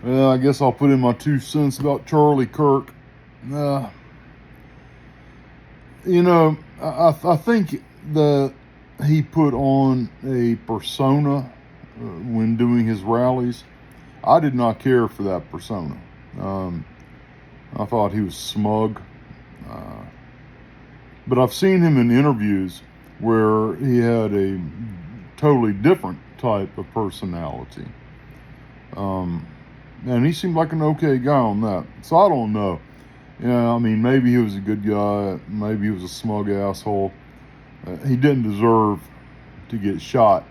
Well, I guess I'll put in my 2 cents about Charlie Kirk. Uh, I think that he put on a persona when doing his rallies. I did not care for that persona. Um, I thought he was smug. Uh, but I've seen him in interviews where he had a totally different type of personality. And he seemed like an okay guy on that. So I don't know. Yeah, I mean, maybe he was a good guy. Maybe he was a smug asshole. He didn't deserve to get shot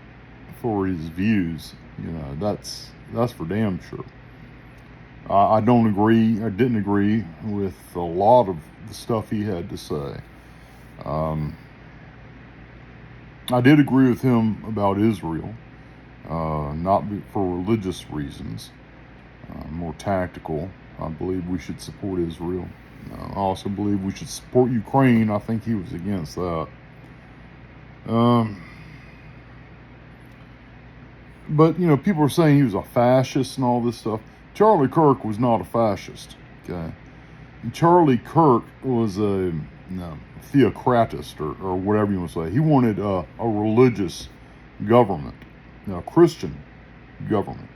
for his views. That's for damn sure. I don't agree. I didn't agree with a lot of the stuff he had to say. I did agree with him about Israel, not for religious reasons, more tactical. I believe we should support Israel. I also believe we should support Ukraine. I think he was against that. But, people are saying he was a fascist and all this stuff. Charlie Kirk was not a fascist, okay? And Charlie Kirk was a theocratist or whatever you want to say. He wanted a religious government, a Christian government,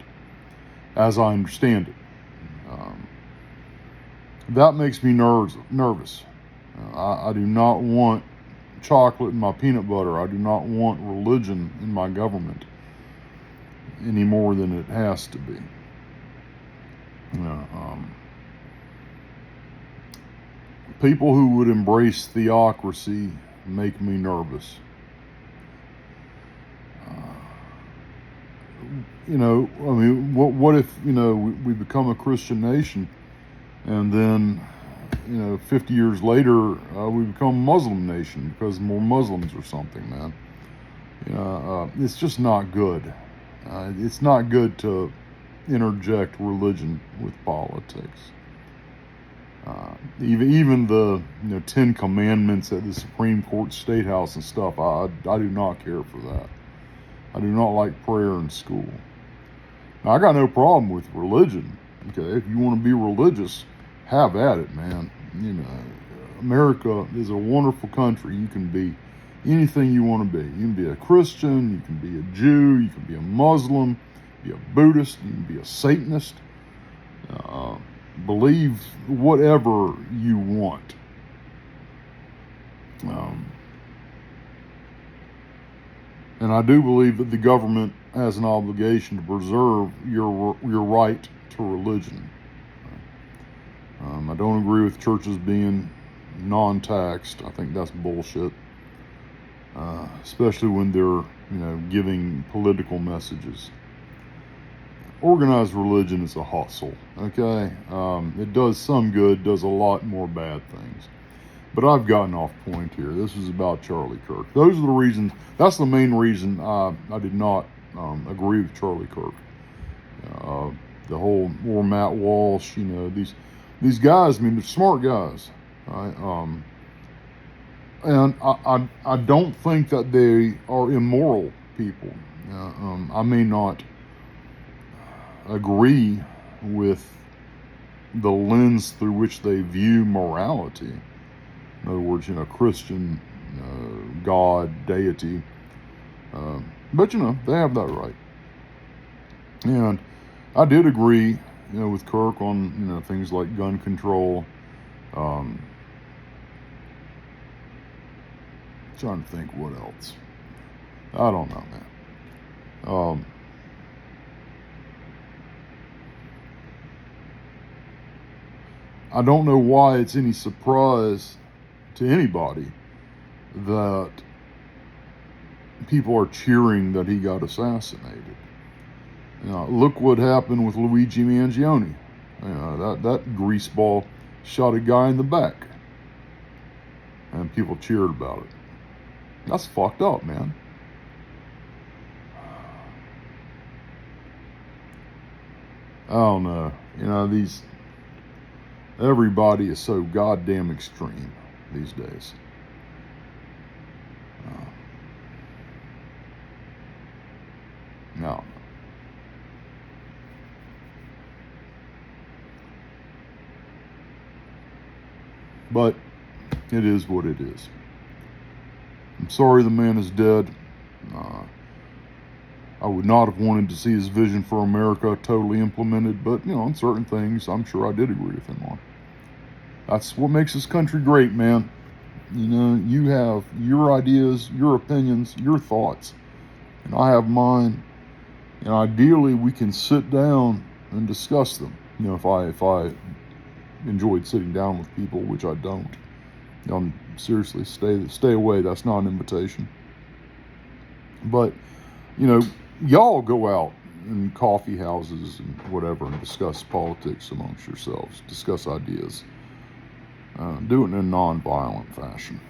as I understand it. That makes me nervous. I do not want chocolate in my peanut butter. I do not want religion in my government any more than it has to be. People who would embrace theocracy make me nervous. What if, we become a Christian nation and then, 50 years later, we become a Muslim nation because more Muslims or something, man. It's just not good. It's not good to interject religion with politics. Even the 10 Commandments at the Supreme Court State House and stuff, I do not care for that. I do not like prayer in school. Now, I got no problem with religion. Okay, if you want to be religious, have at it, man. America is a wonderful country. You can be anything you want to be. You can be a Christian, you can be a Jew, you can be a Muslim, be a Buddhist, you can be a Satanist. Believe whatever you want. And I do believe that the government has an obligation to preserve your right to religion. I don't agree with churches being non-taxed. I think that's bullshit. Especially when they're, giving political messages. Organized religion is a hustle, okay? It does some good, does a lot more bad things. But I've gotten off point here. This is about Charlie Kirk. Those are the reasons. That's the main reason I did not agree with Charlie Kirk. The whole Matt Walsh, these guys. I mean, they're smart guys, right? And I don't think that they are immoral people. I may not agree with the lens through which they view morality. In other words, Christian, God, deity. But, they have that right. And I did agree, with Kirk on, things like gun control. Trying to think what else. I don't know, man. I don't know why it's any surprise to anybody that people are cheering that he got assassinated. Look what happened with Luigi Mangione. That greaseball shot a guy in the back, and people cheered about it. That's fucked up, man. I don't know. Everybody is so goddamn extreme these days. No. But it is what it is. I'm sorry the man is dead. I would not have wanted to see his vision for America totally implemented, but, on certain things, I'm sure I did agree with him on. That's what makes this country great, man. You have your ideas, your opinions, your thoughts, and I have mine. And ideally, we can sit down and discuss them. If I enjoyed sitting down with people, which I don't. Seriously, stay away. That's not an invitation. But, y'all go out in coffee houses and whatever and discuss politics amongst yourselves. Discuss ideas. Do it in a non-violent fashion.